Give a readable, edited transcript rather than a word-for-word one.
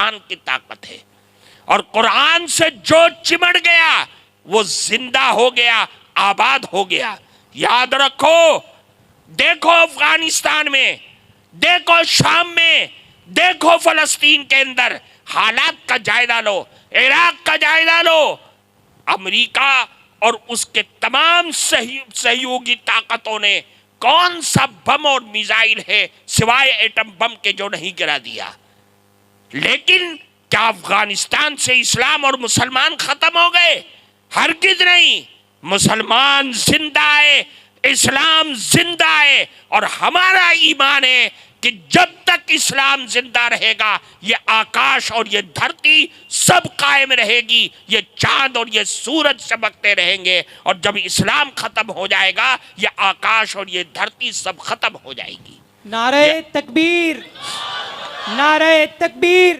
कुरान की ताकत है। और कुरान से जो चिमड़ गया वो जिंदा हो गया, आबाद हो गया। याद रखो, देखो अफगानिस्तान में, देखो शाम में, देखो फलस्तीन के अंदर हालात का जायजा लो, इराक का जायजा लो। अमेरिका और उसके तमाम सहयोगी ताकतों ने कौन सा बम और मिसाइल है सिवाय एटम बम के जो नहीं गिरा दिया। लेकिन क्या अफगानिस्तान से इस्लाम और मुसलमान खत्म हो गए? हरगिज नहीं। मुसलमान जिंदा है, इस्लाम जिंदा है, और हमारा ईमान है कि जब तक इस्लाम जिंदा रहेगा ये आकाश और ये धरती सब कायम रहेगी, ये चांद और ये सूरज चमकते रहेंगे। और जब इस्लाम खत्म हो जाएगा ये आकाश और ये धरती सब खत्म हो जाएगी। नारे तकबीर, नारे तकबीर।